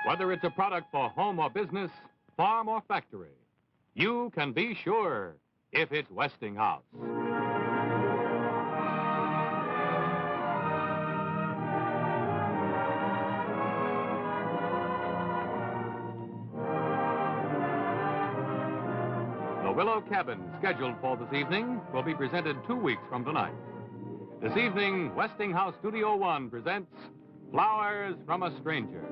Whether it's a product for home or business, farm or factory, you can be sure if it's Westinghouse. The Willow Cabin, scheduled for this evening, will be presented 2 weeks from tonight. This evening, Westinghouse Studio One presents Flowers from a Stranger.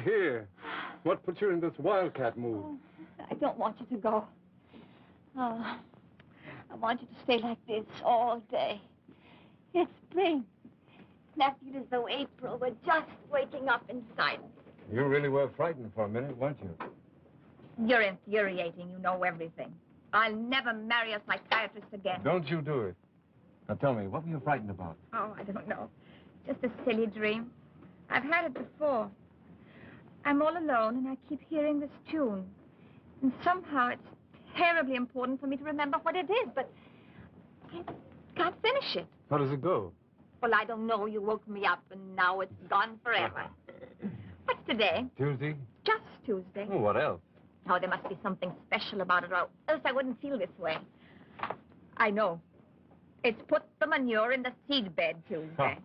Here. What put you in this wildcat mood? Oh, I don't want you to go. Oh, I want you to stay like this all day. It's spring. I feel as though April were just waking up inside me. You really were frightened for a minute, weren't you? You're infuriating. You know everything. I'll never marry a psychiatrist again. Don't you do it. Now tell me, what were you frightened about? Oh, I don't know. Just a silly dream. I've had it before. I'm all alone, and I keep hearing this tune. And somehow it's terribly important for me to remember what it is, but I can't finish it. How does it go? Well, I don't know. You woke me up, and now it's gone forever. What's today? Tuesday? Just Tuesday. Oh, what else? Oh, there must be something special about it, or else I wouldn't feel this way. I know. It's put the manure in the seed bed Tuesday.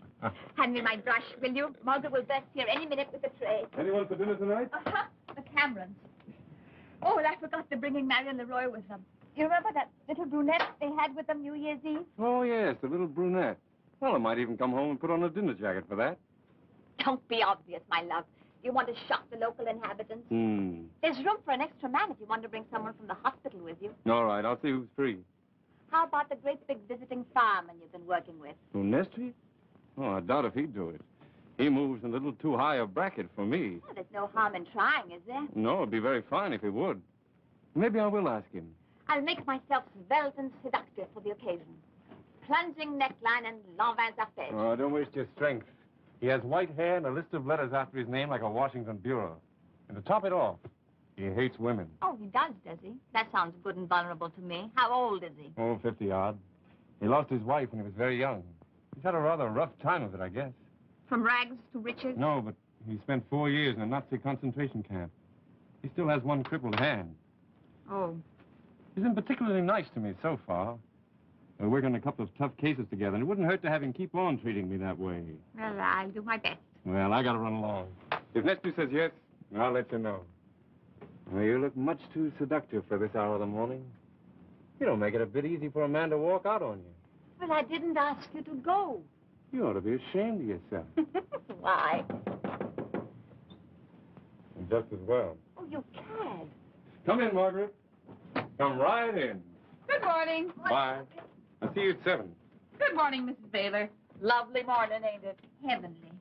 Hand me my brush, will you? Margaret will burst here any minute with a tray. Anyone for dinner tonight? Uh-huh. The Camerons. Oh, and I forgot they're bringing Marion Leroy with them. You remember that little brunette they had with them New Year's Eve? Oh, yes, the little brunette. Well, I might even come home and put on a dinner jacket for that. Don't be obvious, my love. You want to shock the local inhabitants? There's room for an extra man if you want to bring someone from the hospital with you. All right, I'll see who's free. How about the great big visiting fireman you've been working with? Oh, Nestry? Oh, I doubt if he'd do it. He moves in a little too high a bracket for me. Oh, there's no harm in trying, is there? No, it'd be very fine if he would. Maybe I will ask him. I'll make myself svelte and seductive for the occasion. Plunging neckline and l'envers arpège. Oh, don't waste your strength. He has white hair and a list of letters after his name like a Washington bureau. And to top it off, he hates women. Oh, he does he? That sounds good and vulnerable to me. How old is he? Oh, 50-odd. He lost his wife when he was very young. He's had a rather rough time of it, I guess. From rags to riches? No, but he spent 4 years in a Nazi concentration camp. He still has one crippled hand. Oh. He's been particularly nice to me so far. We're working on a couple of tough cases together, and it wouldn't hurt to have him keep on treating me that way. Well, I'll do my best. Well, I gotta run along. If Nesby says yes, I'll let you know. Well, you look much too seductive for this hour of the morning. You don't make it a bit easy for a man to walk out on you. Well, I didn't ask you to go. You ought to be ashamed of yourself. Why? And just as well. Oh, you cad. Come in, Margaret. Come right in. Good morning. Bye. I'll see you at 7. Good morning, Mrs. Baylor. Lovely morning, ain't it? Heavenly.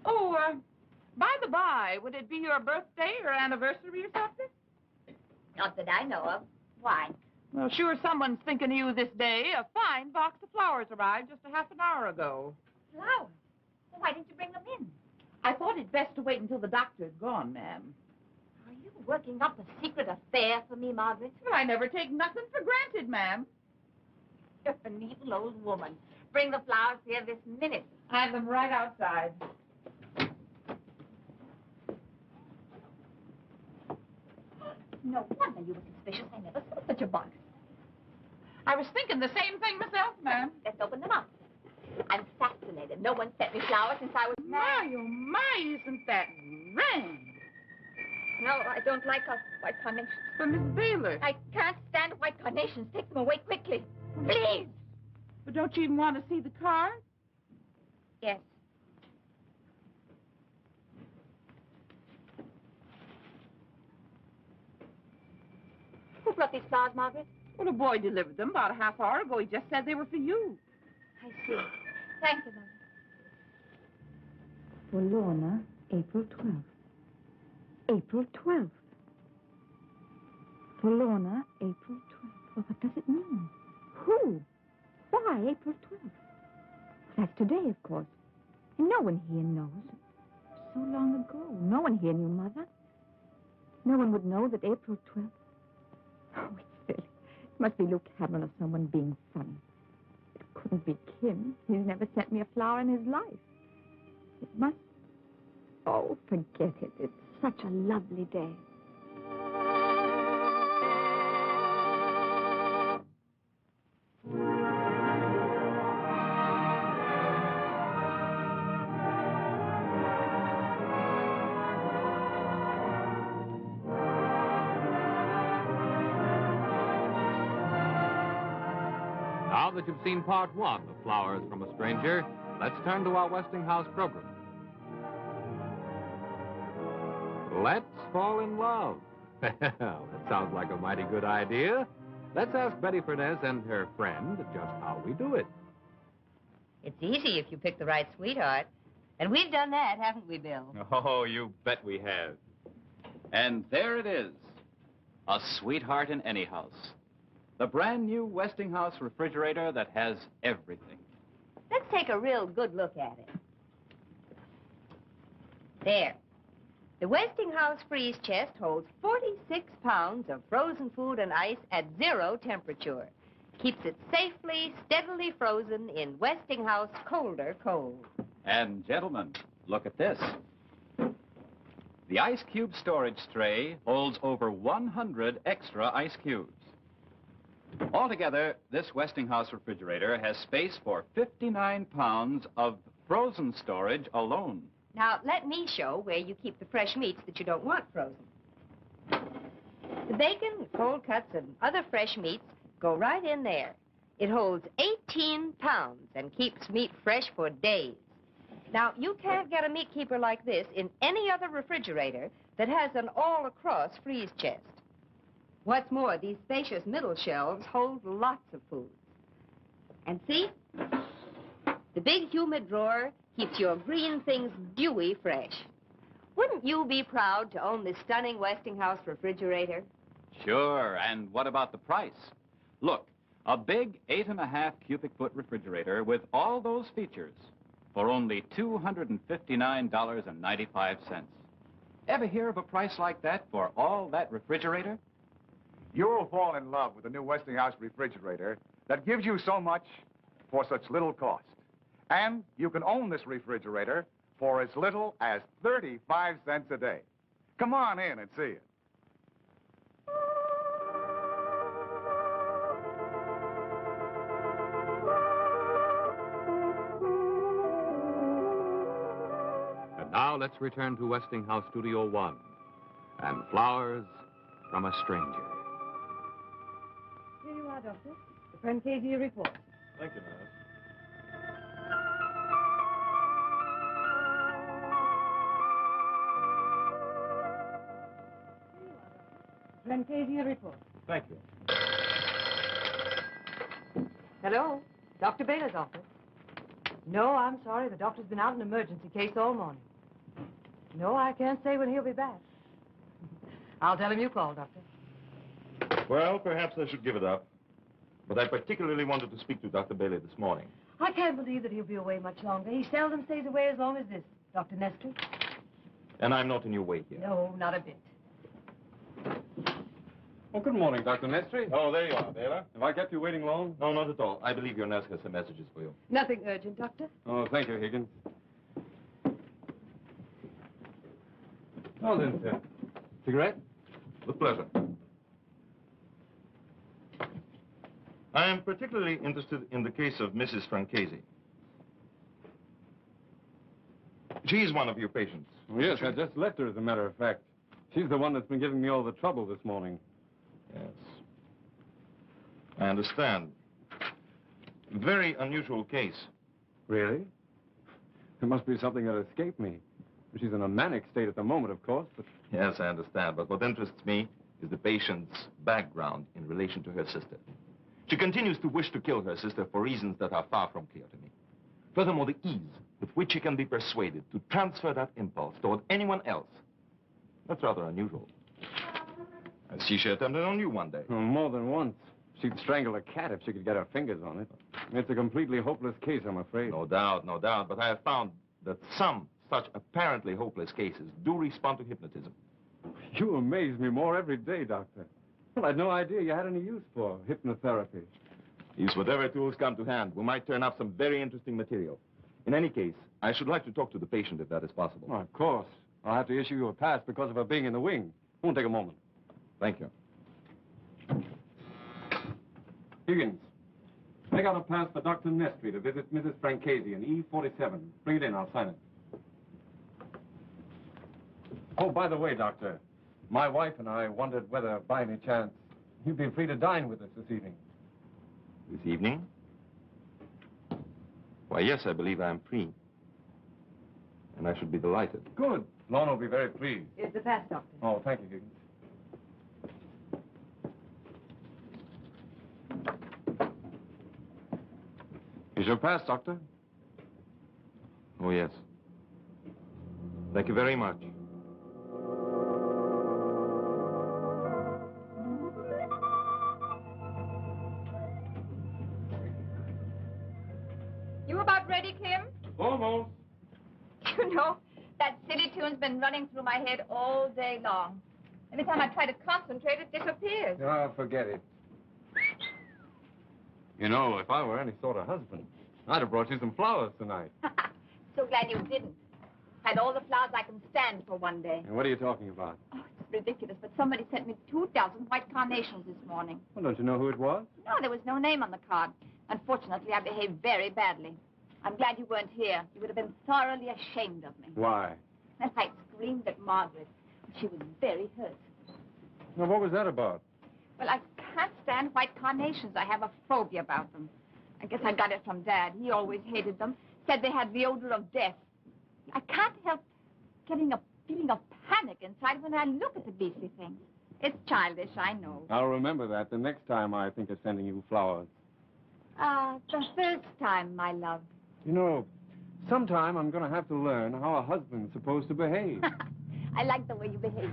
Oh, by the by, would it be your birthday or anniversary or something? Not that I know of. Why? Well, sure someone's thinking of you this day. A fine box of flowers arrived just a half an hour ago. Flowers? Well, why didn't you bring them in? I thought it best to wait until the doctor had gone, ma'am. Are you working up a secret affair for me, Margaret? Well, I never take nothing for granted, ma'am. You're an evil old woman. Bring the flowers here this minute. I have them right outside. No wonder you were suspicious. I never saw such a box. I was thinking the same thing myself, ma'am. Let's open them up. I'm fascinated. No one sent me flowers since I was My, married. oh my, isn't that grand? No, I don't like white carnations. For Miss Baylor. I can't stand white carnations. Take them away quickly. Please. But don't you even want to see the card? Yes. Who brought these flowers, Margaret? Well, a boy delivered them about a half hour ago. He just said they were for you. I see. Thank you, Mother. For Lorna, April 12th. April 12th. For Lorna, April 12th. Well, what does it mean? Who? Why April 12th? That's today, of course. And no one here knows. So long ago. No one here knew, Mother. No one would know that April 12th. Oh, it's silly. It must be Luke Hammond or someone being funny. It couldn't be Kim. He's never sent me a flower in his life. It must... Oh, forget it. It's such a lovely day. Now that you've seen part one of Flowers from a Stranger, let's turn to our Westinghouse program. Let's fall in love. That sounds like a mighty good idea. Let's ask Betty Furness and her friend just how we do it. It's easy if you pick the right sweetheart. And we've done that, haven't we, Bill? Oh, you bet we have. And there it is. A sweetheart in any house. The brand new Westinghouse refrigerator that has everything. Let's take a real good look at it. There. The Westinghouse freeze chest holds 46 pounds of frozen food and ice at 0 temperature. Keeps it safely, steadily frozen in Westinghouse colder cold. And, gentlemen, look at this. The ice cube storage tray holds over 100 extra ice cubes. Altogether, this Westinghouse refrigerator has space for 59 pounds of frozen storage alone. Now, let me show where you keep the fresh meats that you don't want frozen. The bacon, cold cuts, and other fresh meats go right in there. It holds 18 pounds and keeps meat fresh for days. Now, you can't get a meat keeper like this in any other refrigerator that has an all-across freeze chest. What's more, these spacious middle shelves hold lots of food. And see? The big humid drawer keeps your green things dewy fresh. Wouldn't you be proud to own this stunning Westinghouse refrigerator? Sure, and what about the price? Look, a big 8.5 cubic foot refrigerator with all those features for only $259.95. Ever hear of a price like that for all that refrigerator? You'll fall in love with the new Westinghouse refrigerator that gives you so much for such little cost. And you can own this refrigerator for as little as 35 cents a day. Come on in and see it. And now let's return to Westinghouse Studio One and Flowers from a Stranger. Here you are, Doctor. The Pancasia report. Thank you, nurse. Pancasia report. Thank you. Hello, Dr. Baylor's office. No, I'm sorry. The doctor's been out in an emergency case all morning. No, I can't say when he'll be back. I'll tell him you called, Doctor. Well, perhaps I should give it up. But I particularly wanted to speak to Dr. Baylor this morning. I can't believe that he'll be away much longer. He seldom stays away as long as this, Dr. Nestor. And I'm not in your way here. No, not a bit. Oh, good morning, Dr. Nestri. Oh, there you are, Baylor. Have I kept you waiting long? No, not at all. I believe your nurse has some messages for you. Nothing urgent, Doctor. Oh, thank you, Higgins. Oh, then, sir. Cigarette? With pleasure. I am particularly interested in the case of Mrs. 𝓜𝓮𝓵'𝓼. She's one of your patients. Oh, yes, I just left her, as a matter of fact. She's the one that's been giving me all the trouble this morning. Yes. I understand. Very unusual case. Really? There must be something that escaped me. She's in a manic state at the moment, of course, but... Yes, I understand. But what interests me is the patient's background in relation to her sister. She continues to wish to kill her sister for reasons that are far from clear to me. Furthermore, the ease with which she can be persuaded to transfer that impulse toward anyone else, that's rather unusual. I see she attempted on you one day. Oh, more than once. She'd strangle a cat if she could get her fingers on it. It's a completely hopeless case, I'm afraid. No doubt, no doubt. But I have found that some such apparently hopeless cases do respond to hypnotism. You amaze me more every day, Doctor. Well, I had no idea you had any use for hypnotherapy. Use whatever tools come to hand. We might turn up some very interesting material. In any case, I should like to talk to the patient if that is possible. Oh, of course. I'll have to issue you a pass because of her being in the wing. Won't take a moment. Thank you. Higgins, make out a pass for Dr. Nestri to visit Mrs. 𝓜𝓮𝓵'𝓼 in E47. Bring it in, I'll sign it. Oh, by the way, Doctor, my wife and I wondered whether, by any chance, you'd be free to dine with us this evening. This evening? Why, yes, I believe I am free. And I should be delighted. Good. Lorna will be very pleased. Here's the pass, Doctor. Oh, thank you, Higgins. Here's your pass, Doctor. Oh, yes. Thank you very much. You about ready, Kim? Almost. You know, that silly tune's been running through my head all day long. Every time I try to concentrate, it disappears. Oh, forget it. You know, if I were any sort of husband, I'd have brought you some flowers tonight. So glad you didn't. Had all the flowers I can stand for one day. And what are you talking about? Oh, it's ridiculous, but somebody sent me 2 dozen white carnations this morning. Well, don't you know who it was? No, there was no name on the card. Unfortunately, I behaved very badly. I'm glad you weren't here. You would have been thoroughly ashamed of me. Why? And I screamed at Margaret. She was very hurt. Now, what was that about? Well, I can't stand white carnations. I have a phobia about them. I guess I got it from Dad. He always hated them. Said they had the odor of death. I can't help getting a feeling of panic inside when I look at the beastly things. It's childish, I know. I'll remember that the next time I think of sending you flowers. The first time, my love. You know, sometime I'm going to have to learn how a husband's supposed to behave. I like the way you behave.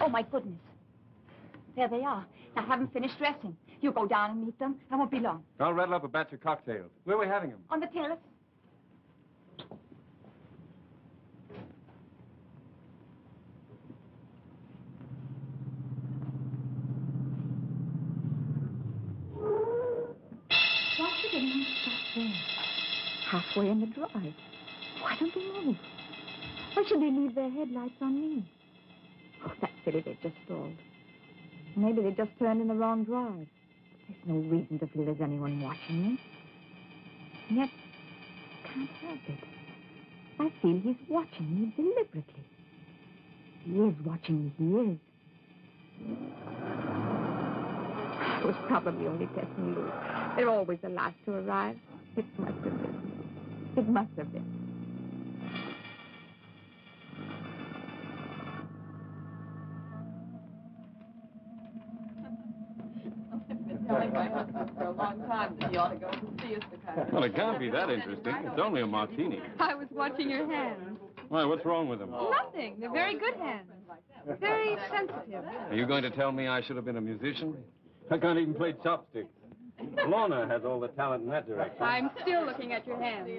Oh, my goodness. There they are. I haven't finished dressing. You go down and meet them. I won't be long. I'll rattle up a batch of cocktails. Where are we having them? On the terrace. Why should anyone stop there? Halfway in the drive. Why don't they move? Why should they leave their headlights on me? Oh, that's silly. They just stalled. Maybe they just turned in the wrong drive. There's no reason to feel there's anyone watching me. And yet, I can't help it. I feel he's watching me deliberately. He is watching me. He is. It was probably only Tess and Lou. They're always the last to arrive. It must have been. It must have been. Telling my husband for a long time that he ought to go and see us the kind. Well, it can't be that interesting. It's only a martini. I was watching your hands. Why, what's wrong with them? Nothing. They're very good hands. Very sensitive. Are you going to tell me I should have been a musician? I can't even play chopsticks. Lorna has all the talent in that direction. I'm still looking at your hands.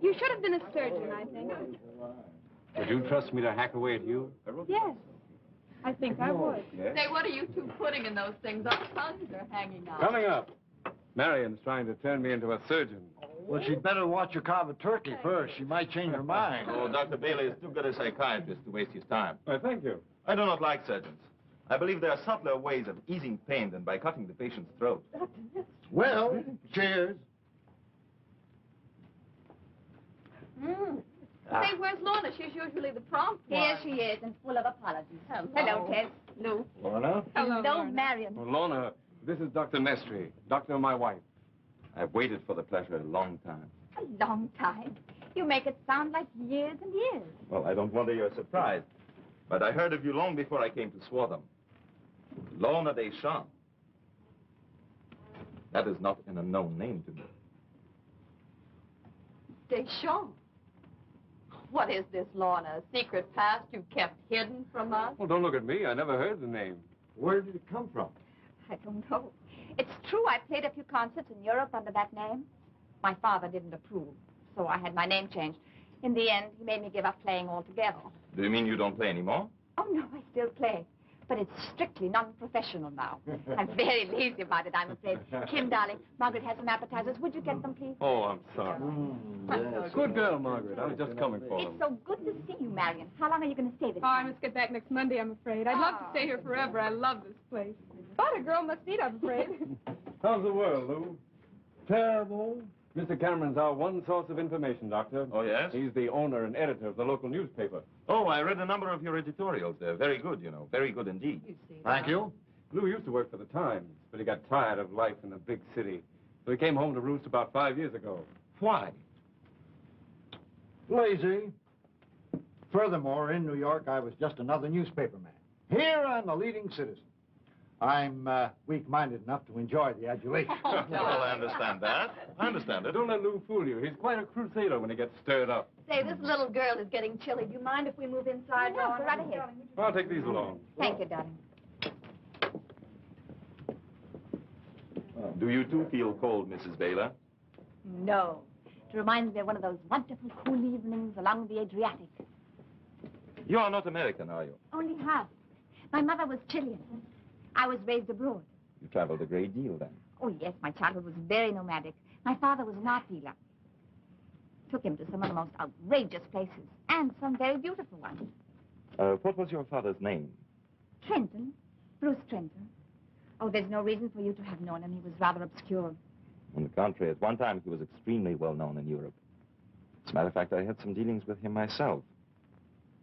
You should have been a surgeon, I think. Would you trust me to hack away at you? Yes. I think I would. Yes? Say, what are you two putting in those things? Our tongues are hanging out. Coming up, Marion's trying to turn me into a surgeon. Well, she'd better watch her carve a turkey first. She might change her mind. Oh, Dr. Baylor is too good a psychiatrist to waste his time. Well, thank you. I do not like surgeons. I believe there are subtler ways of easing pain than by cutting the patient's throat. Well, cheers. Say, where's Lorna? She's usually the prompt one. Here she is, and full of apologies. Hello, Ted. Lou. Lorna? Hello, Marion. Well, Lorna, this is Dr. Mestry, doctor of my wife. I've waited for the pleasure a long time. A long time. You make it sound like years and years. Well, I don't wonder you're surprised. But I heard of you long before I came to Swartham. Lorna Deschamps. That is not an unknown name to me. Deschamps. What is this, Lorna? A secret past you've kept hidden from us? Well, don't look at me. I never heard the name. Where did it come from? I don't know. It's true I played a few concerts in Europe under that name. My father didn't approve, so I had my name changed. In the end, he made me give up playing altogether. Do you mean you don't play anymore? Oh, no, I still play. But it's strictly non-professional now. I'm very lazy about it, I'm afraid. Kim, darling, Margaret has some appetizers. Would you get them, please? Oh, I'm sorry. Good girl, Margaret. I was just coming for It's them. so good to see you, Marion. How long are you going to stay this Oh, I time? must get back next Monday, I'm afraid. I'd love to stay here forever. I love this place. But a girl must eat, I'm afraid. How's the world, Lou? Terrible. Mr. Cameron's our one source of information, Doctor. Oh, yes? He's the owner and editor of the local newspaper. Oh, I read a number of your editorials. They're very good, you know. Very good indeed. Thank you. Lou used to work for the Times, but he got tired of life in the big city. So he came home to roost about 5 years ago. Why? Lazy. Furthermore, in New York, I was just another newspaper man. Here, I'm the leading citizen. I'm weak-minded enough to enjoy the adulation. Well, I understand that. I understand it. Don't let Lou fool you. He's quite a crusader when he gets stirred up. Say, this little girl is getting chilly. Do you mind if we move inside? No, go right ahead. I'll take these along. Thank you, darling. Do you too feel cold, Mrs. Baylor? No. It reminds me of one of those wonderful cool evenings along the Adriatic. You are not American, are you? Only half. My mother was Chilean. I was raised abroad. You traveled a great deal then. Oh, yes, my childhood was very nomadic. My father was an art dealer. Took him to some of the most outrageous places, and some very beautiful ones. What was your father's name? Trenton, Bruce Trenton. Oh, there's no reason for you to have known him. He was rather obscure. On the contrary, at one time he was extremely well known in Europe. As a matter of fact, I had some dealings with him myself.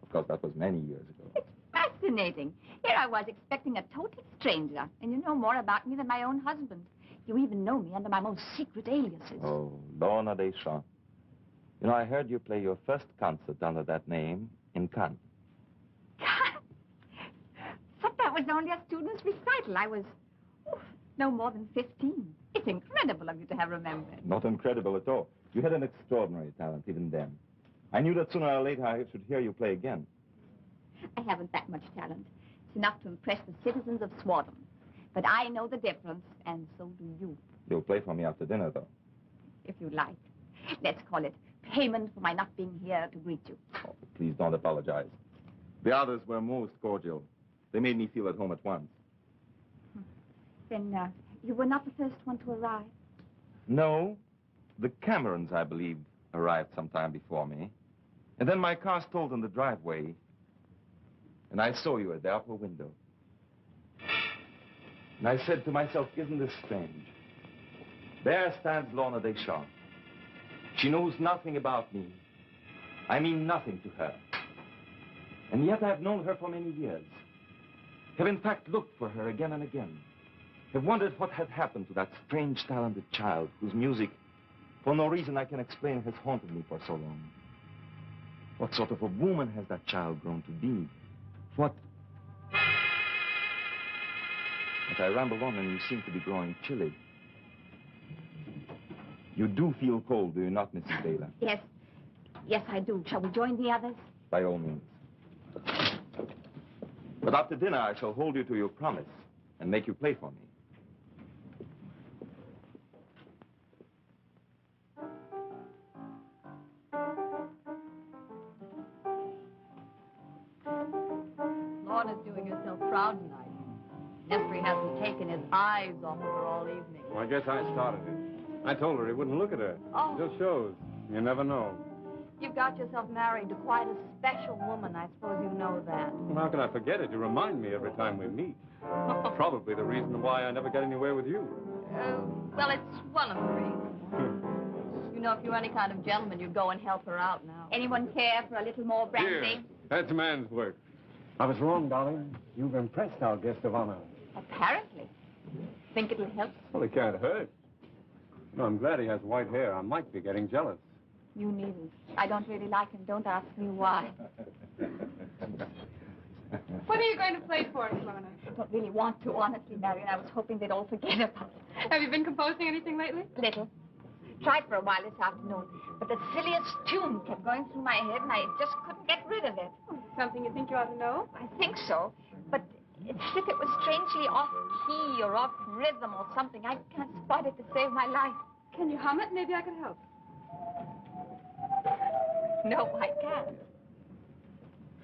Of course, that was many years ago. It's fascinating. Here I was expecting a total stranger, and you know more about me than my own husband. You even know me under my most secret aliases. Oh, Lorna Deschamps. You know, I heard you play your first concert under that name in Cannes. But that was only a student's recital. I was no more than 15. It's incredible of you to have remembered. Not incredible at all. You had an extraordinary talent even then. I knew that sooner or later I should hear you play again. I haven't that much talent. It's enough to impress the citizens of Swartham. But I know the difference, and so do you. You'll play for me after dinner, though. If you like. Let's call it payment for my not being here to greet you. Oh, please don't apologize. The others were most cordial. They made me feel at home at once. Then you were not the first one to arrive. No. The Camerons, I believe, arrived sometime before me. And then my car stalled in the driveway. And I saw you at the upper window. And I said to myself, isn't this strange? There stands Lorna Deschamps. She knows nothing about me. I mean nothing to her. And yet I've known her for many years. Have in fact looked for her again and again. Have wondered what had happened to that strange, talented child whose music, for no reason I can explain, has haunted me for so long. What sort of a woman has that child grown to be? What... But I ramble on and you seem to be growing chilly. You do feel cold, do you not, Mrs. Baylor? Yes. Yes, I do. Shall we join the others? By all means. But after dinner, I shall hold you to your promise and make you play for me. Lorna's doing herself proud tonight. Nestry hasn't taken his eyes off of her all evening. Well, I guess I started it. I told her he wouldn't look at her. Oh. It just shows. You never know. You've got yourself married to quite a special woman. I suppose you know that. Well, how can I forget it? You remind me every time we meet. Probably the reason why I never get anywhere with you. Well, it's one of the reasons. You know, if you were any kind of gentleman, you'd go and help her out now. Anyone care for a little more brandy? Here, that's man's work. I was wrong, darling. You've impressed our guest of honor. Apparently. Think it'll help? Well, it can't hurt. No, I'm glad he has white hair. I might be getting jealous. You needn't. I don't really like him. Don't ask me why. What are you going to play for us, Lorna? I don't really want to, honestly, Marion. I was hoping they'd all forget about it. Have you been composing anything lately? Little. Tried for a while this afternoon, but the silliest tune kept going through my head, and I just couldn't get rid of it. Something you think you ought to know? I think so, but it's as if it was strangely off-key or off-rhythm or something. I can't spot it to save my life. Can you hum it? Maybe I can help. No, I can't.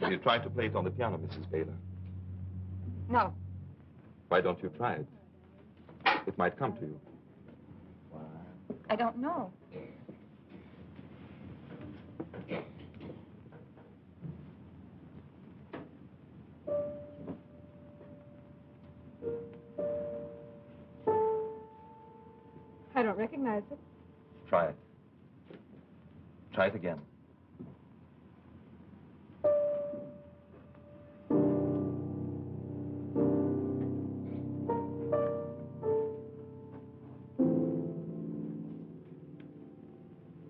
Have you tried to play it on the piano, Mrs. Baylor? No. Why don't you try it? It might come to you. I don't know. I don't recognize it. Try it. Try it again.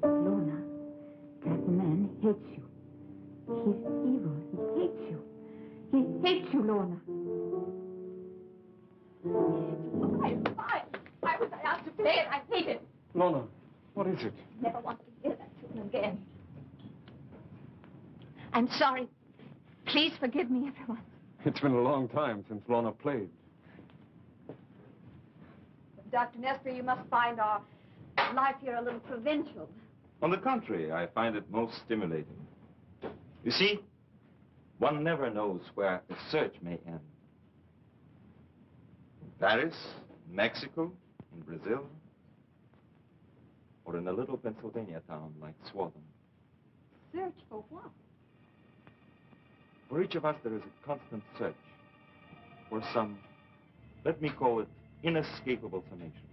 Lorna, that man hates you. He's evil. He hates you. He hates you, Lorna. Why was I asked to play it? I hate it. Lorna, what is it? Never want to hear that tune again. I'm sorry. Please forgive me, everyone. It's been a long time since Lorna played. Dr. Nestry, you must find our life here a little provincial. On the contrary, I find it most stimulating. You see, one never knows where a search may end. In Paris, in Mexico, in Brazil, or in a little Pennsylvania town like Swartham. Search for what? For each of us, there is a constant search for some, let me call it, inescapable summation.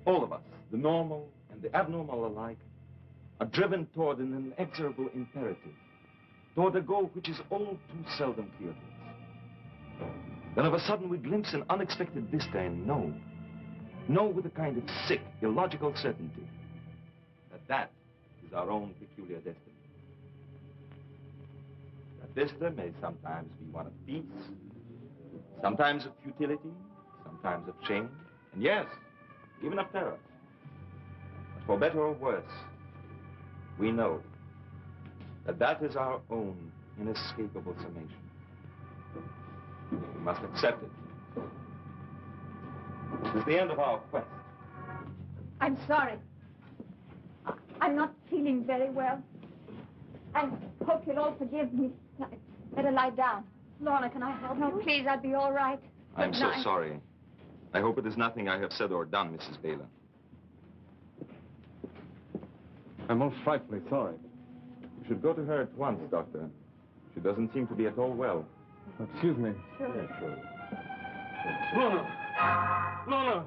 All of us, the normal and the abnormal alike, are driven toward an inexorable imperative, toward a goal which is all too seldom clear to us. Then of a sudden we glimpse an unexpected vista and know with a kind of sick, illogical certainty that is our own peculiar destiny. That vista may sometimes be one of peace, sometimes of futility, sometimes of shame, and yes, even of terror. But for better or worse, we know that is our own inescapable summation. We must accept it. It is the end of our quest. I'm sorry. I'm not feeling very well. I hope you'll all forgive me. I'd better lie down. Lorna, can I help you? No, please, I'll be all right. I'm Good so night. sorry. I hope it is nothing I have said or done, Mrs. Baylor. I'm most frightfully sorry. You should go to her at once, Doctor. She doesn't seem to be at all well. Excuse me. Sure. Yeah, sure. Lorna! Lorna!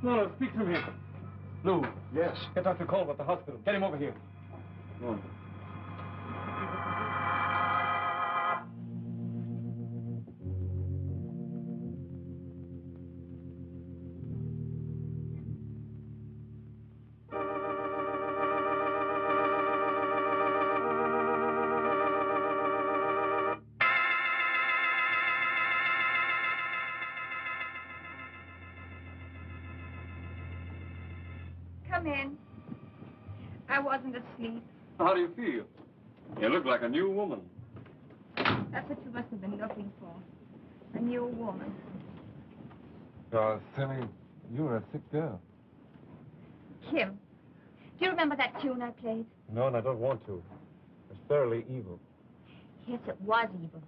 Lorna, speak to me. Lou. Yes. Get Dr. Colbert at the hospital. Get him over here. Lorna. Come in. I wasn't asleep. How do you feel? You look like a new woman. That's what you must have been looking for. A new woman. Silly, you were a sick girl. Kim, do you remember that tune I played? No, and I don't want to. It's thoroughly evil. Yes, it was evil.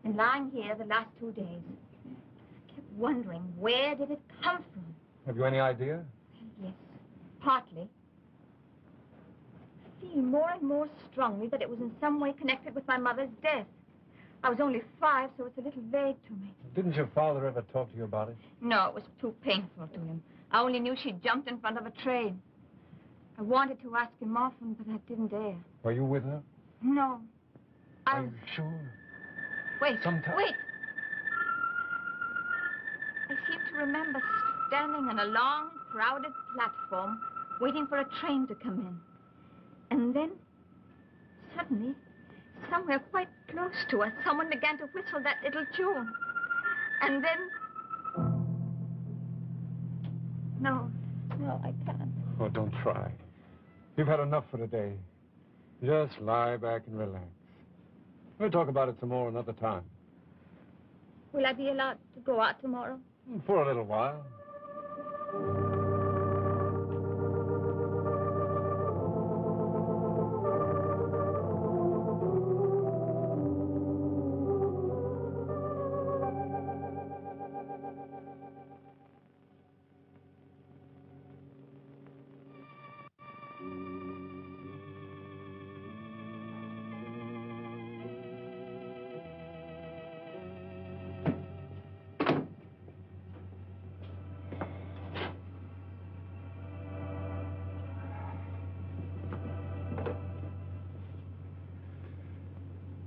And lying here the last 2 days, I kept wondering, where did it come from? Have you any idea? Yes, partly. I feel more and more strongly that it was in some way connected with my mother's death. I was only 5, so it's a little vague to me. Didn't your father ever talk to you about it? No, it was too painful to him. I only knew she jumped in front of a train. I wanted to ask him often, but I didn't dare. Were you with her? No. Are you sure? Wait, Sometime... wait. I seem to remember standing on a long, crowded platform, waiting for a train to come in. And then, suddenly, somewhere quite close to us, someone began to whistle that little tune. And then... No, I can't. Oh, don't try. You've had enough for today. Just lie back and relax. We'll talk about it some more another time. Will I be allowed to go out tomorrow? For a little while.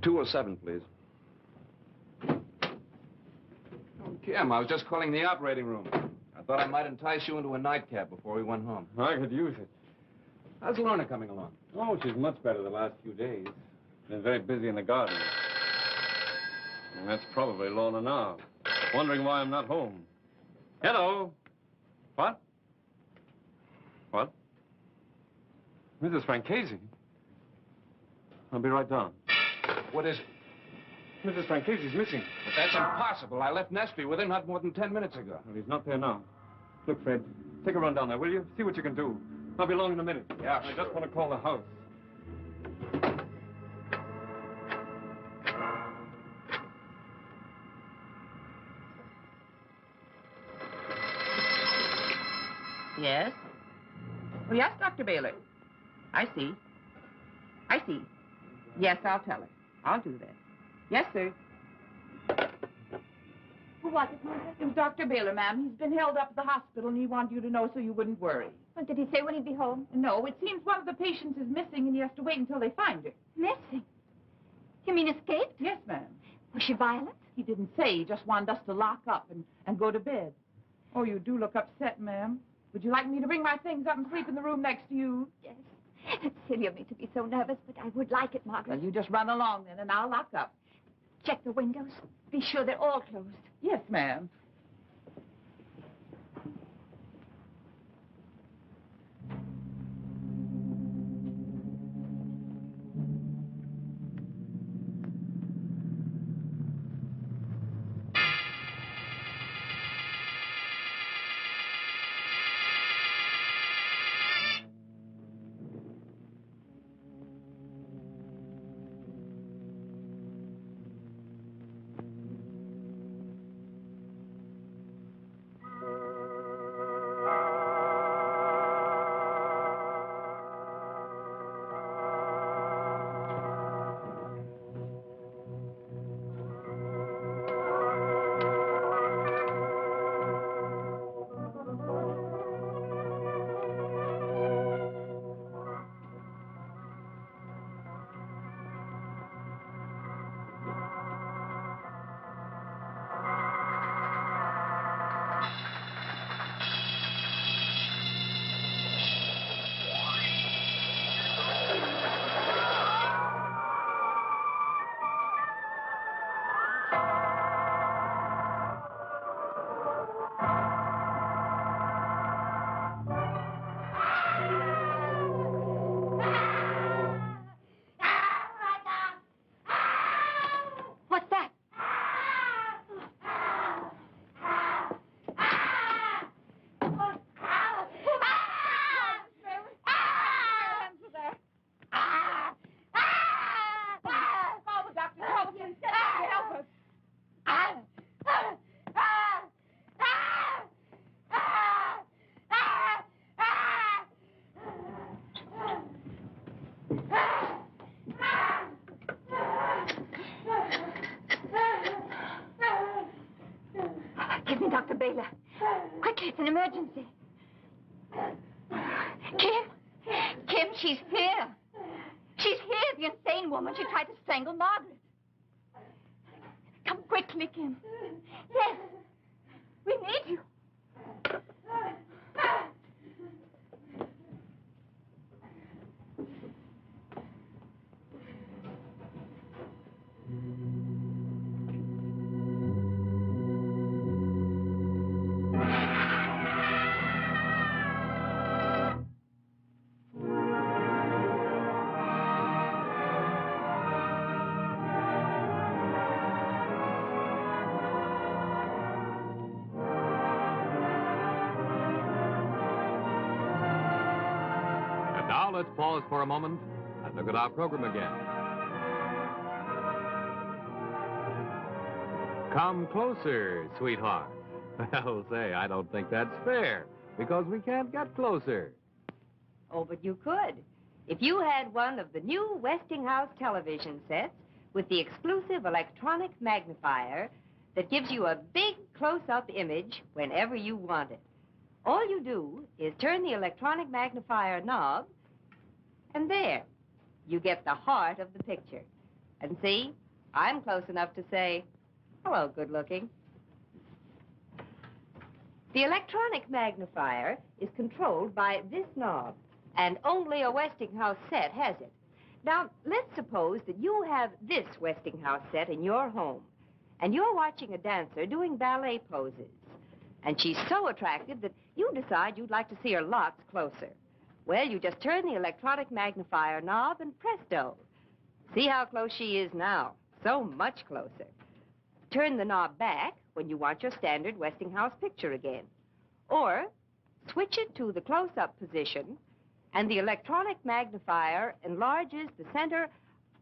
"207, please. Oh, Kim, I was just calling the operating room. I thought I might entice you into a nightcap before we went home. I could use it. How's Lorna coming along? Oh, she's much better the last few days. Been very busy in the garden. And that's probably Lorna now, wondering why I'm not home. Hello. What? What? Mrs. Francesi. I'll be right down. What is it? Mrs. Francesi's missing. But that's impossible. I left Nesby with her not more than 10 minutes ago. Well, he's not there now. Look, Fred, take a run down there, will you? See what you can do. I'll be along in a minute. Yeah, I just want to call the house. Yes? Oh, yes, Dr. Baylor. I see. Yes, I'll tell her. I'll do that. Yes, sir. Who was it, Mother? It was Dr. Baylor, ma'am. He's been held up at the hospital, and he wanted you to know so you wouldn't worry. Well, did he say when he'd be home? No, it seems one of the patients is missing, and he has to wait until they find her. Missing? You mean escaped? Yes, ma'am. Was she violent? He didn't say. He just wanted us to lock up and go to bed. Oh, you do look upset, ma'am. Would you like me to bring my things up and sleep in the room next to you? Yes. It's silly of me to be so nervous, but I would like it, Margaret. Well, you just run along then, and I'll lock up. Check the windows. Be sure they're all closed. Yes, ma'am. Dr. Baylor. Quickly, it's an emergency. Kim! Kim, she's here. She's here, the insane woman. She tried to strangle Margaret. Come quickly, Kim. Yes. We need you. Now let's pause for a moment and look at our program again. Come closer, sweetheart. Well, say, I don't think that's fair, because we can't get closer. Oh, but you could. If you had one of the new Westinghouse television sets with the exclusive electronic magnifier that gives you a big close-up image whenever you want it. All you do is turn the electronic magnifier knob, and there, you get the heart of the picture. And see, I'm close enough to say, hello, good looking. The electronic magnifier is controlled by this knob, and only a Westinghouse set has it. Now, let's suppose that you have this Westinghouse set in your home, and you're watching a dancer doing ballet poses. And she's so attractive that you decide you'd like to see her lots closer. Well, you just turn the electronic magnifier knob and presto. See how close she is now. So much closer. Turn the knob back when you want your standard Westinghouse picture again. Or switch it to the close-up position, and the electronic magnifier enlarges the center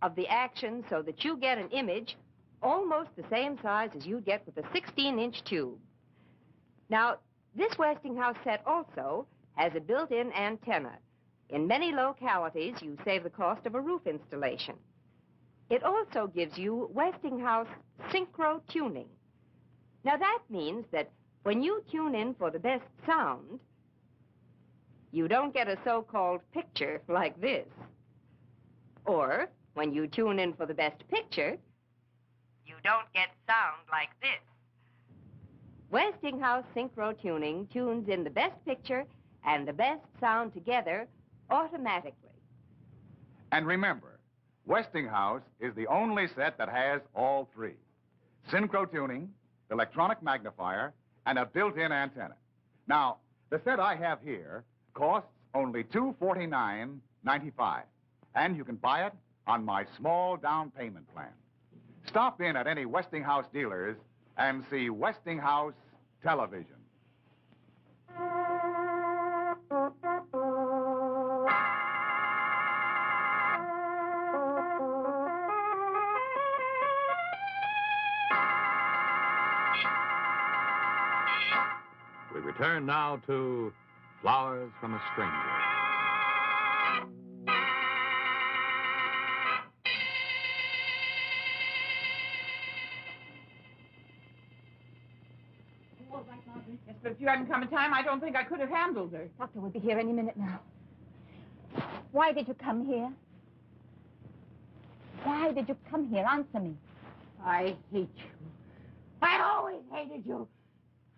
of the action so that you get an image almost the same size as you'd get with a 16-inch tube. Now, this Westinghouse set also has a built-in antenna. In many localities, you save the cost of a roof installation. It also gives you Westinghouse synchro tuning. Now, that means that when you tune in for the best sound, you don't get a so-called picture like this. Or, when you tune in for the best picture, you don't get sound like this. Westinghouse synchro tuning tunes in the best picture and the best sound together automatically. And remember, Westinghouse is the only set that has all three: synchro tuning, electronic magnifier, and a built-in antenna. Now, the set I have here costs only $249.95, and you can buy it on my small down payment plan. Stop in at any Westinghouse dealers and see Westinghouse television. We return now to Flowers from a Stranger. Yes, but if you hadn't come in time, I don't think I could have handled her. Doctor will be here any minute now. Why did you come here? Why did you come here? Answer me. I hate you. I always hated you.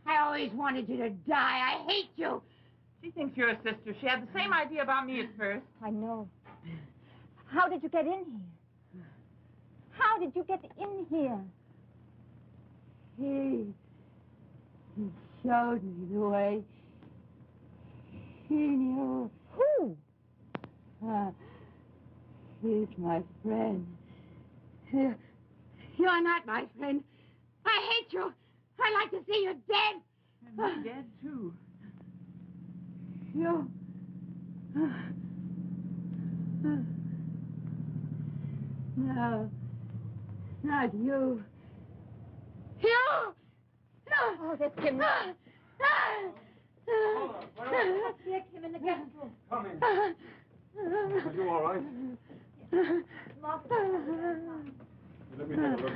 I always wanted you to die. I hate you. She thinks you're a sister. She had the same idea about me at first. I know. How did you get in here? How did you get in here? He showed me the way. He knew. Who? He's my friend. You're not my friend. I hate you. I'd like to see you dead. And me dead, too. You. No. Not you. You! Oh, that's Kim. Hold Let's get Kim in the guest room. Come in. Are you all right? Let me take a look.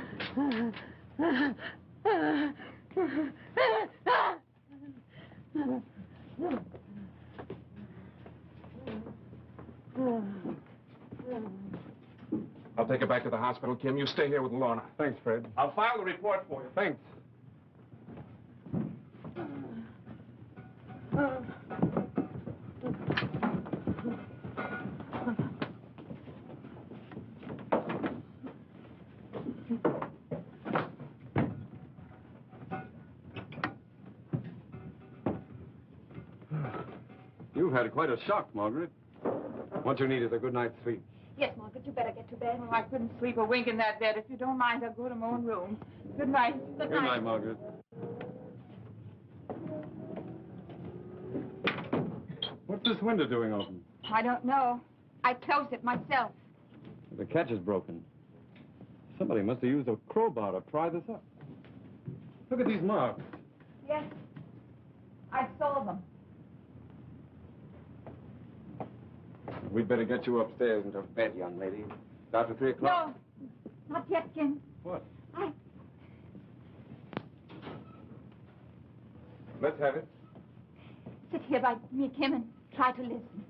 hospital, Kim. You stay here with Lorna. Thanks, Fred. I'll file the report for you. Thanks. You've had quite a shock, Margaret. What you need is a good night's sleep. Yes, Margaret, you better get to bed. Oh, I couldn't sleep a wink in that bed. If you don't mind, I'll go to my own room. Good night. Good night. Good night, Margaret. What's this window doing open? I don't know. I closed it myself. The catch is broken. Somebody must have used a crowbar to pry this up. Look at these marks. Yes, I saw them. We'd better get you upstairs into bed, young lady. It's after 3 o'clock. No, not yet, Kim. What? I... Let's have it. Sit here by me, Kim, and try to listen.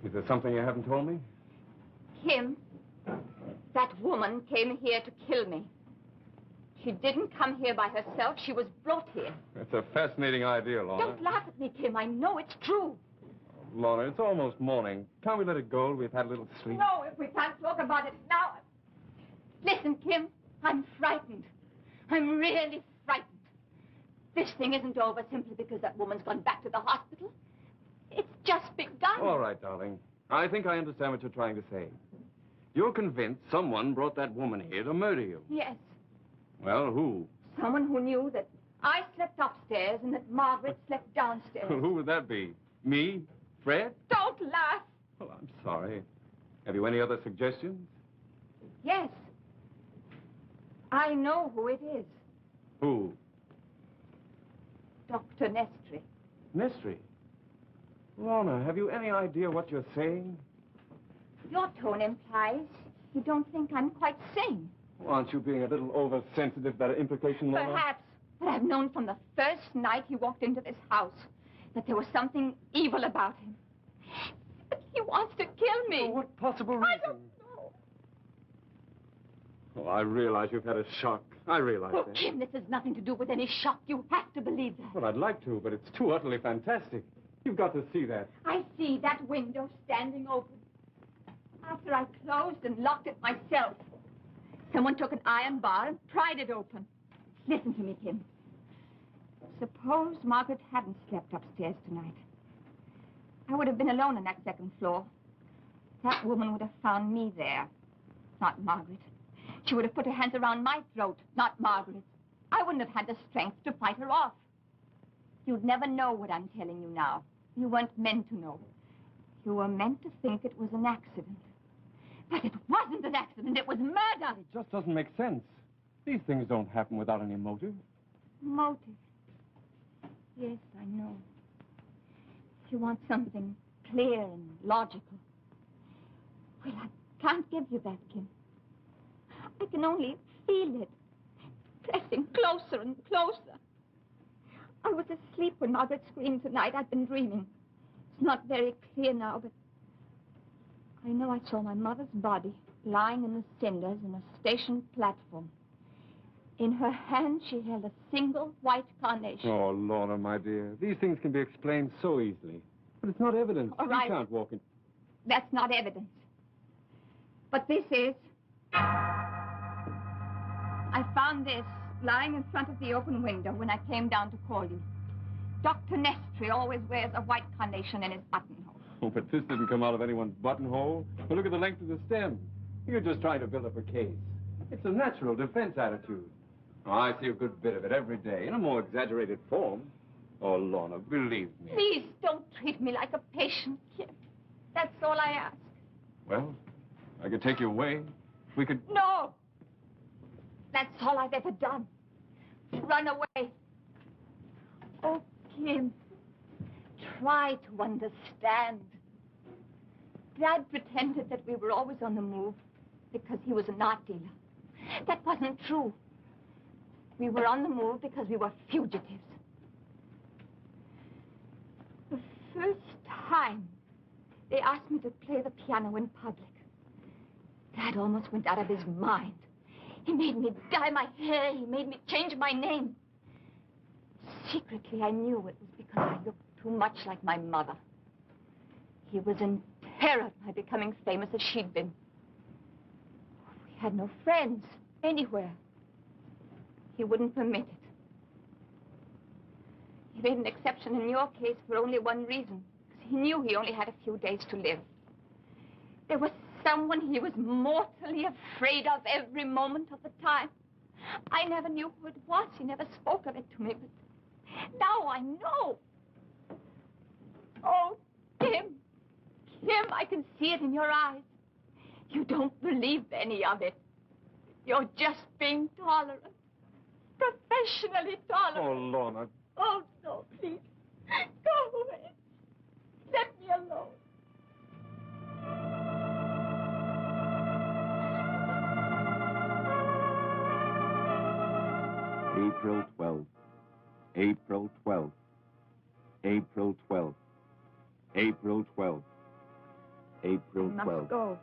Is there something you haven't told me? Kim, that woman came here to kill me. She didn't come here by herself. She was brought here. That's a fascinating idea, Lorna. Don't laugh at me, Kim. I know it's true. Lorna, it's almost morning. Can't we let it go? We've had a little sleep. No, if we can't talk about it now. Listen, Kim, I'm frightened. I'm really frightened. This thing isn't over simply because that woman's gone back to the hospital. It's just begun. All right, darling. I think I understand what you're trying to say. You're convinced someone brought that woman here to murder you. Yes, Well, who? someone who knew that I slept upstairs and that Margaret slept downstairs. Who would that be? Me? Fred? Don't laugh. Well, I'm sorry. Have you any other suggestions? Yes. I know who it is. Who? Dr. Nestry. Nestry. Lorna, have you any idea what you're saying? Your tone implies you don't think I'm quite sane. Well, aren't you being a little oversensitive about an implication, Lorna? Perhaps. But I've known from the first night he walked into this house that there was something evil about him. But he wants to kill me. For what possible reason? I don't know. Oh, I realize you've had a shock. I realize Oh, that. Kim, this has nothing to do with any shock. You have to believe that. Well, I'd like to, but it's too utterly fantastic. You've got to see that. I see that window standing open. After I closed and locked it myself, someone took an iron bar and pried it open. Listen to me, Kim. Suppose Margaret hadn't slept upstairs tonight. I would have been alone on that second floor. That woman would have found me there, not Margaret. She would have put her hands around my throat, not Margaret. I wouldn't have had the strength to fight her off. You'd never know what I'm telling you now. You weren't meant to know. You were meant to think it was an accident. But it wasn't an accident. It was murder. It just doesn't make sense. These things don't happen without any motive. Motive. Yes, I know. You want something clear and logical. Well, I can't give you that, Kim. I can only feel it, pressing closer and closer. I was asleep when Margaret screamed tonight. I've been dreaming. It's not very clear now, but I know I saw my mother's body lying in the cinders on a station platform. In her hand, she held a single white carnation. Oh, Lorna, my dear. These things can be explained so easily. But it's not evidence. All right. You can't walk in. That's not evidence. But this is. I found this lying in front of the open window when I came down to call you. Dr. Nestry always wears a white carnation in his buttonhole. Oh, but this didn't come out of anyone's buttonhole. But look at the length of the stem. You're just trying to build up a case. It's a natural defense attitude. Oh, I see a good bit of it every day, in a more exaggerated form. Oh, Lorna, believe me. Please don't treat me like a patient, Kim. That's all I ask. Well, I could take you away. We could... No! That's all I've ever done. Run away. Oh, Kim, try to understand. Dad pretended that we were always on the move because he was an art dealer. That wasn't true. We were on the move because we were fugitives. The first time they asked me to play the piano in public, Dad almost went out of his mind. He made me dye my hair. He made me change my name. Secretly, I knew it was because I looked too much like my mother. He was in terror at my becoming famous as she'd been. We had no friends anywhere. He wouldn't permit it. He made an exception in your case for only one reason. Because he knew he only had a few days to live. There was someone he was mortally afraid of every moment of the time. I never knew who it was. He never spoke of it to me, but now I know. Oh, Kim. Kim, I can see it in your eyes. You don't believe any of it. You're just being tolerant. Professionally tolerant. Oh, Lorna. Oh, no, please. Go away. Let me alone. April 12th. April 12th. April 12th. April 12th. April 12th. I must go.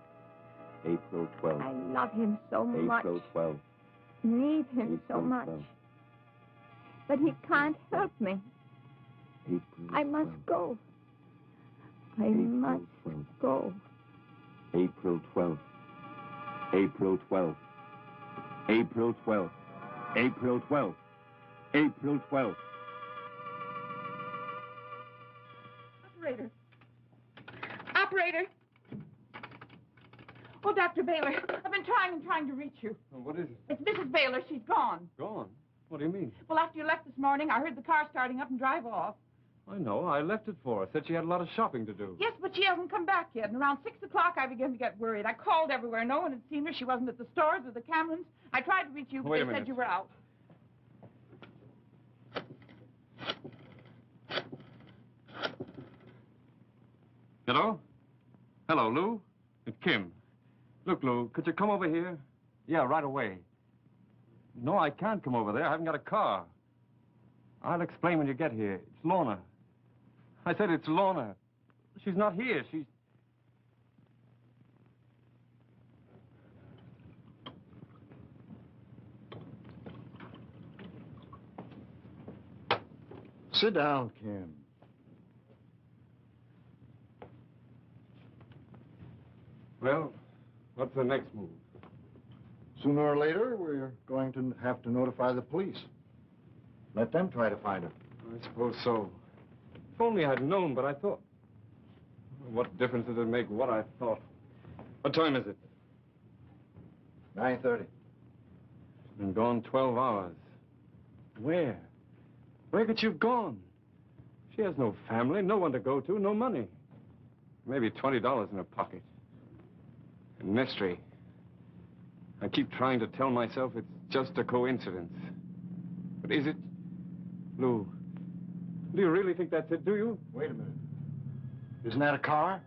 April 12th. I love him so much. April 12th. Need him so April much. 12th. But he can't help me. April I must 12th. go. I April must 12th. go. April 12th. April 12th. April 12th. April 12th. April 12th. Operator. Operator. Oh, Dr. Baylor, I've been trying to reach you. Oh, what is it? It's Mrs. Baylor. She's gone. Gone? What do you mean? Well, after you left this morning, I heard the car starting up and drive off. I know. I left it for her. Said she had a lot of shopping to do. Yes, but she hasn't come back yet. And around 6 o'clock, I began to get worried. I called everywhere. No one had seen her. She wasn't at the stores or the Camerons. I tried to reach you, but Wait a they minute. said you were out. Hello? Hello, Lou? It's Kim. Look, Lou, could you come over here? Yeah, right away. No, I can't come over there. I haven't got a car. I'll explain when you get here. It's Lorna. I said it's Lorna. She's not here. She's... Sit down, Kim. Well, what's the next move? Sooner or later, we're going to have to notify the police. Let them try to find her. I suppose so. If only I'd known, but I thought... What difference does it make what I thought? What time is it? 9:30. She's been gone 12 hours. Where? Where could she have gone? She has no family, no one to go to, no money. Maybe $20 in her pocket. A mystery. I keep trying to tell myself it's just a coincidence. But is it? Lou, do you really think that's it, do you? Wait a minute. Isn't that a car?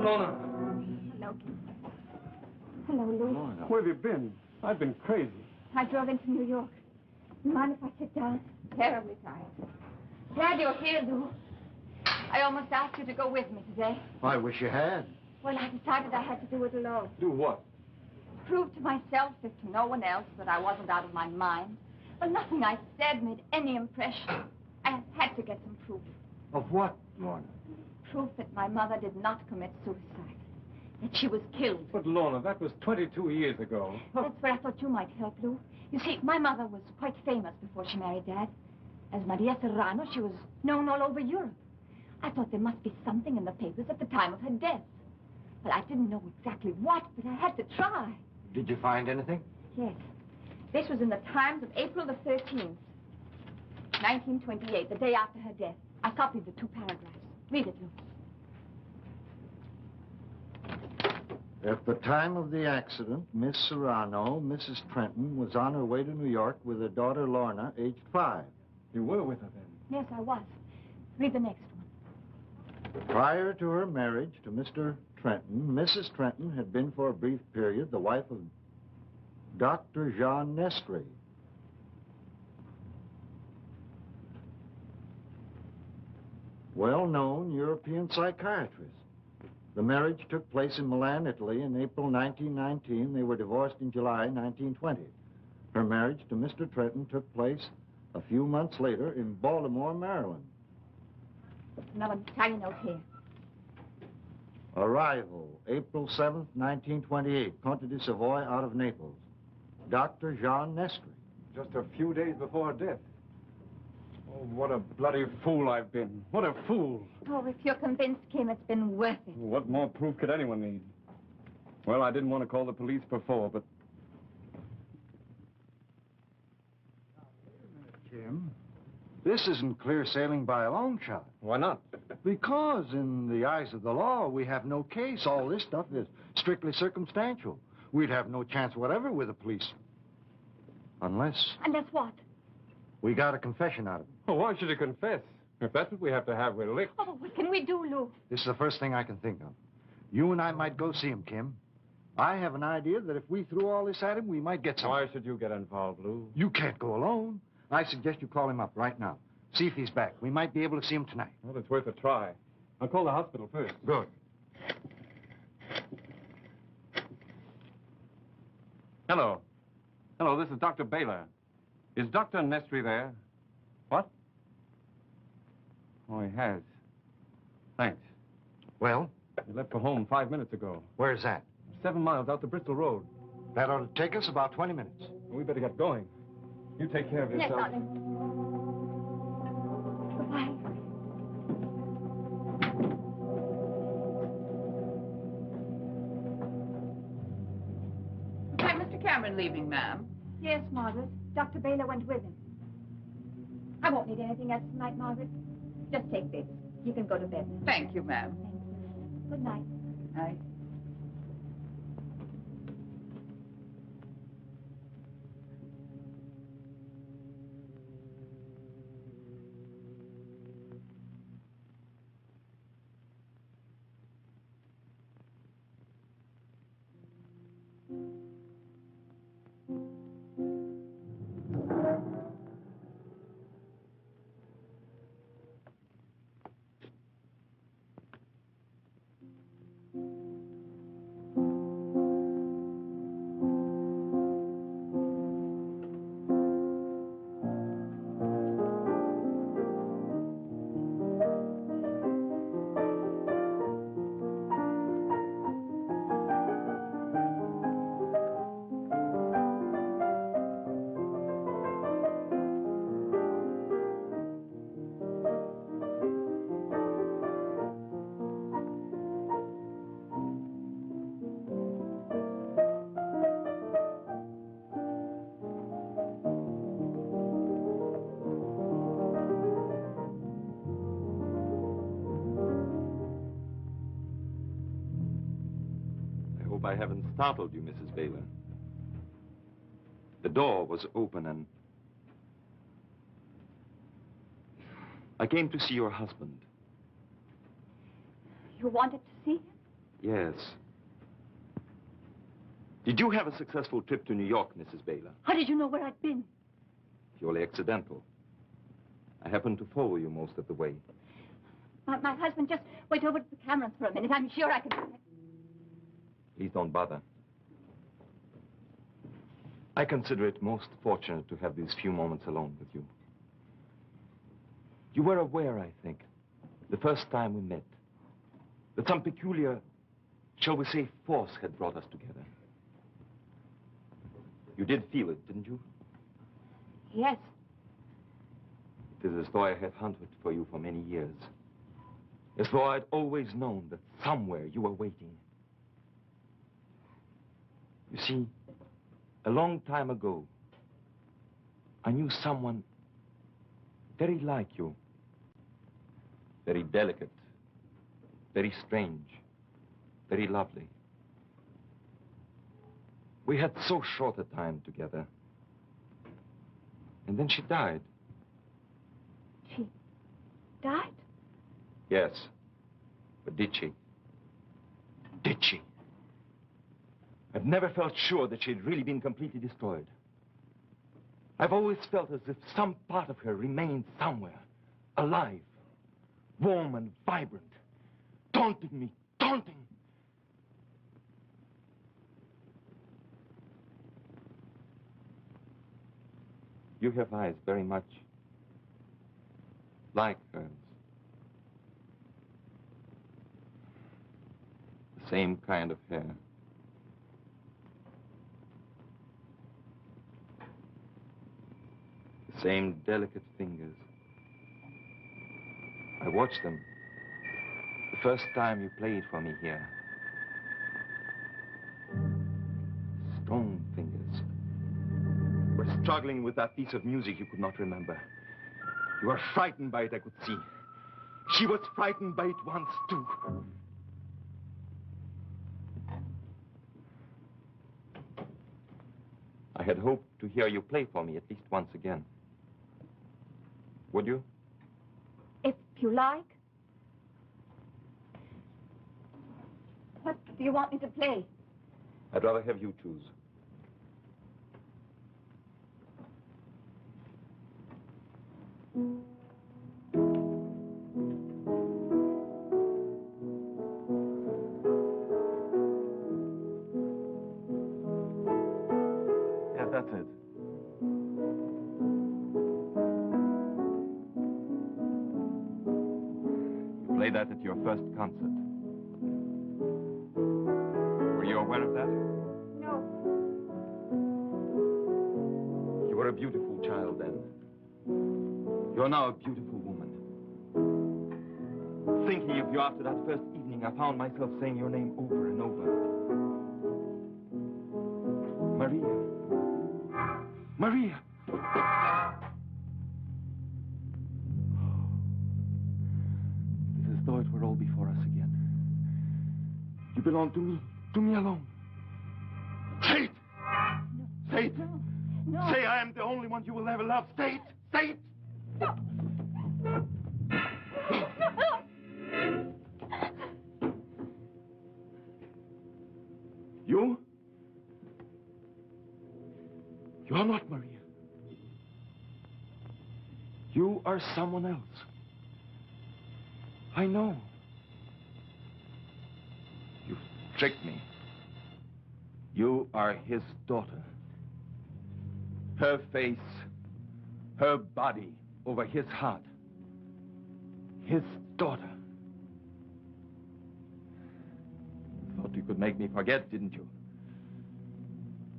Lorna. Hello, Kim. Hello, Lou. Where have you been? I've been crazy. I drove into New York. You mind if I sit down? Terribly tired. Glad you're here, Lou. I almost asked you to go with me today. I wish you had. Well, I decided I had to do it alone. Do what? Prove to myself, if to no one else, that I wasn't out of my mind. But nothing I said made any impression. I had to get some proof. Of what, Lorna? Proof that my mother did not commit suicide. That she was killed. But, Lorna, that was 22 years ago. That's where I thought you might help, Lou. You see, my mother was quite famous before she married Dad. As Maria Serrano, she was known all over Europe. I thought there must be something in the papers at the time of her death. Well, I didn't know exactly what, but I had to try. Did you find anything? Yes. This was in the Times of April the 13th, 1928, the day after her death. I copied the 2 paragraphs. Read it, Lou. At the time of the accident, Miss Serrano, Mrs. Trenton, was on her way to New York with her daughter Lorna, aged 5. You were with her then? Yes, I was. Read the next one. Prior to her marriage to Mr. Trenton, Mrs. Trenton had been for a brief period the wife of Dr. Jean Nestre. Well-known European psychiatrist. The marriage took place in Milan, Italy in April 1919. They were divorced in July 1920. Her marriage to Mr. Trenton took place a few months later in Baltimore, Maryland. Another tiny note here. Arrival, April 7th, 1928. Conte de Savoy out of Naples. Dr. Jean Nestri. Just a few days before her death. Oh, what a bloody fool I've been. What a fool. Oh, if you're convinced, Kim, it's been worth it. What more proof could anyone need? Well, I didn't want to call the police before, but... Kim, this isn't clear sailing by a long shot. Why not? Because in the eyes of the law, we have no case. All this stuff is strictly circumstantial. We'd have no chance whatever with the police. Unless Unless what? we got a confession out of him. Oh, why should he confess? If that's what we have to have, we're licked. Oh, what can we do, Lou? This is the first thing I can think of. You and I might go see him, Kim. I have an idea that if we threw all this at him, we might get something. Why should you get involved, Lou? You can't go alone. I suggest you call him up right now. See if he's back. We might be able to see him tonight. Well, it's worth a try. I'll call the hospital first. Good. Hello. Hello, this is Dr. Baylor. Is Dr. Nestri there? What? Oh, he has. Thanks. Well? He left for home 5 minutes ago. Where's that? 7 miles out the Bristol Road. That ought to take us about 20 minutes. We better get going. You take care of Yes, yourself. darling. Goodbye. Is that Mr. Cameron leaving, ma'am? Yes, Margaret. Dr. Baylor went with him. I won't need anything else tonight, Margaret. Just take this. You can go to bed now. Thank you, ma'am. Thank you. Good night. Night. I haven't startled you, Mrs. Baylor. The door was open and... I came to see your husband. You wanted to see him? Yes. Did you have a successful trip to New York, Mrs. Baylor? How did you know where I'd been? Purely accidental. I happened to follow you most of the way. My husband just went over to the Camerons for a minute. I'm sure I can... Please don't bother. I consider it most fortunate to have these few moments alone with you. You were aware, I think, the first time we met, that some peculiar, shall we say, force had brought us together. You did feel it, didn't you? Yes. It is as though I had hunted for you for many years. As though I'd always known that somewhere you were waiting. You see, a long time ago, I knew someone very like you. Very delicate, very strange, very lovely. We had so short a time together. And then she died. She died? Yes. But did she? Did she? I've never felt sure that she'd really been completely destroyed. I've always felt as if some part of her remained somewhere, alive, warm and vibrant, taunting me, taunting. You have eyes very much like hers. The same kind of hair. The same delicate fingers. I watched them the first time you played for me here. Strong fingers. You were struggling with that piece of music you could not remember. You were frightened by it, I could see. She was frightened by it once, too. I had hoped to hear you play for me at least once again. Would you? If you like. What do you want me to play? I'd rather have you choose. Yeah, that's it. You played that at your first concert. Were you aware of that? No. You were a beautiful child then. You're now a beautiful woman. Thinking of you after that first evening, I found myself saying your name over and over. Maria. Maria. It is as though it were all before us again. You belong to me alone. Say it! No. Say it! No. No. Say I am the only one you will ever love. Say it! Say it! No. You? You are not Maria. You are someone else. I know. You've tricked me. You are his daughter. Her face, her body over his heart. His daughter. Thought you could make me forget, didn't you?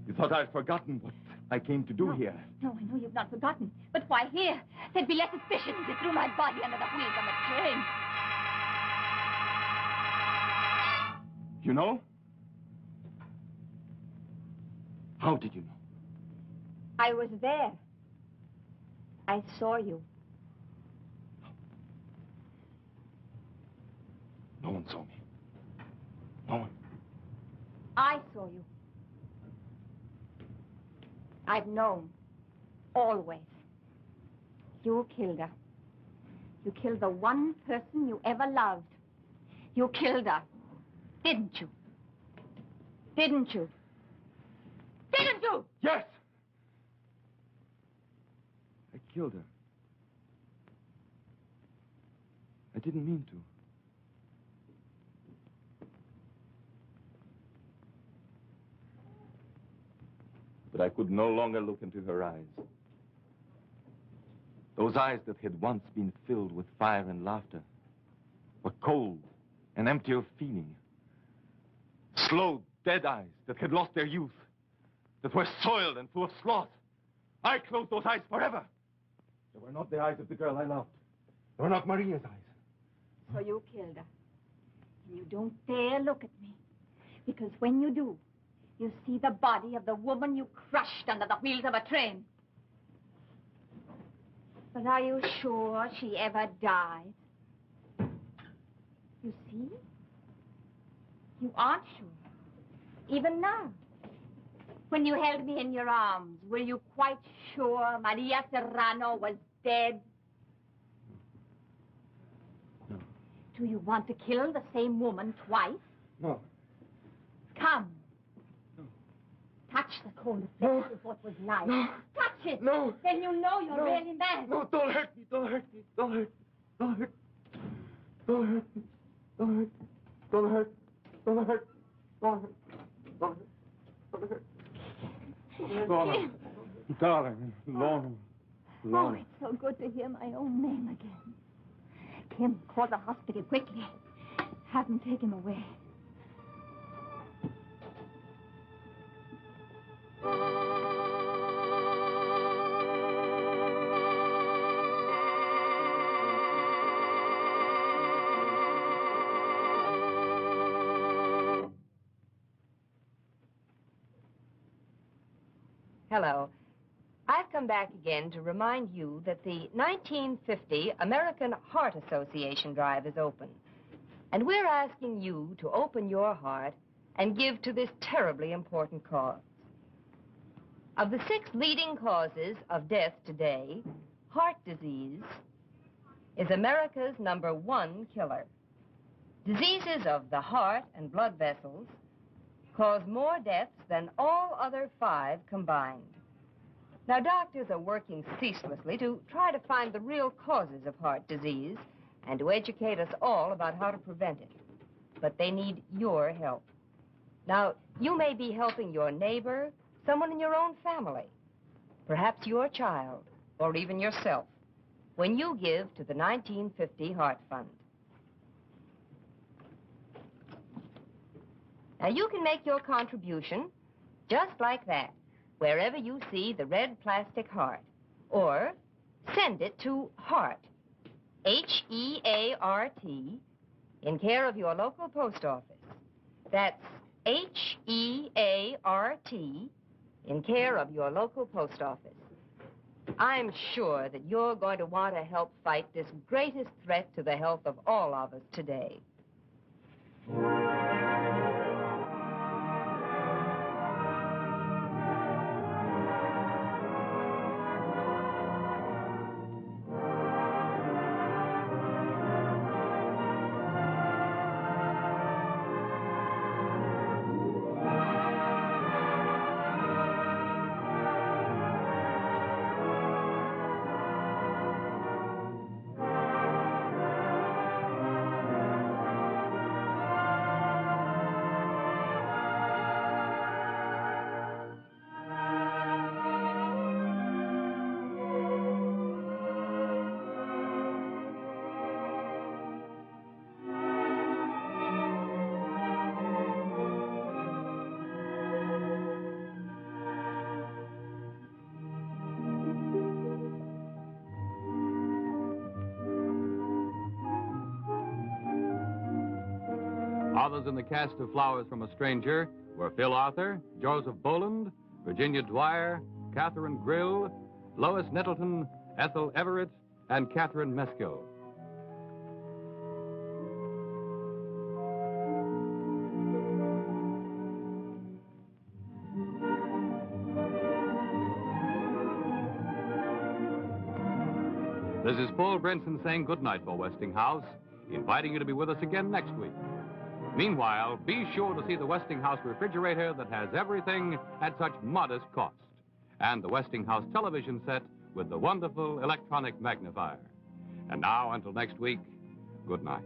You thought I'd forgotten what I came to do here. No, I know you've not forgotten. But why here? There'd be less suspicion if you threw my body under the wheels of a train. You know? How did you know? I was there. I saw you. No one saw me. No one. I saw you. I've known. Always. You killed her. You killed the one person you ever loved. You killed her. Didn't you? Didn't you? Didn't you? Yes! I killed her. I didn't mean to. But I could no longer look into her eyes. Those eyes that had once been filled with fire and laughter were cold and empty of feeling. Slow, dead eyes that had lost their youth, that were soiled and full of sloth. I closed those eyes forever. They were not the eyes of the girl I loved. They were not Maria's eyes. So you killed her. And you don't dare look at me. Because when you do, you see the body of the woman you crushed under the wheels of a train. But are you sure she ever died? You see? You aren't sure. Even now. When you held me in your arms, were you quite sure Maria Serrano was dead? No. Do you want to kill the same woman twice? No. Come. No. Touch the cold flesh of what was life. No. Touch it. No. Then you know you're No. really mad. No, don't hurt me. Don't hurt me. Don't hurt me. Don't hurt me. Don't hurt me. Don't hurt. Don't hurt. Don't hurt. Don't hurt. Don't hurt. Don't hurt. Lorna. Darling. Lorna. Oh, Lorna. it's so good to hear my own name again. Kim, call the hospital quickly. Have him take him away. Hello. I've come back again to remind you that the 1950 American Heart Association drive is open. And we're asking you to open your heart and give to this terribly important cause. Of the 6 leading causes of death today, heart disease is America's #1 killer. Diseases of the heart and blood vessels cause more deaths than all other 5 combined. Now, doctors are working ceaselessly to try to find the real causes of heart disease and to educate us all about how to prevent it. But they need your help. Now, you may be helping your neighbor, someone in your own family, perhaps your child, or even yourself, when you give to the 1950 Heart Fund. Now, you can make your contribution just like that, wherever you see the red plastic heart, or send it to Heart, H-E-A-R-T, in care of your local post office. That's H-E-A-R-T, in care of your local post office. I'm sure that you're going to want to help fight this greatest threat to the health of all of us today. Others in the cast of Flowers from a Stranger were Phil Arthur, Joseph Boland, Virginia Dwyer, Catherine Grill, Lois Nettleton, Ethel Everett, and Catherine Meskill. This is Paul Brinson saying goodnight for Westinghouse, inviting you to be with us again next week. Meanwhile, be sure to see the Westinghouse refrigerator that has everything at such modest cost, and the Westinghouse television set with the wonderful electronic magnifier. And now, until next week, good night.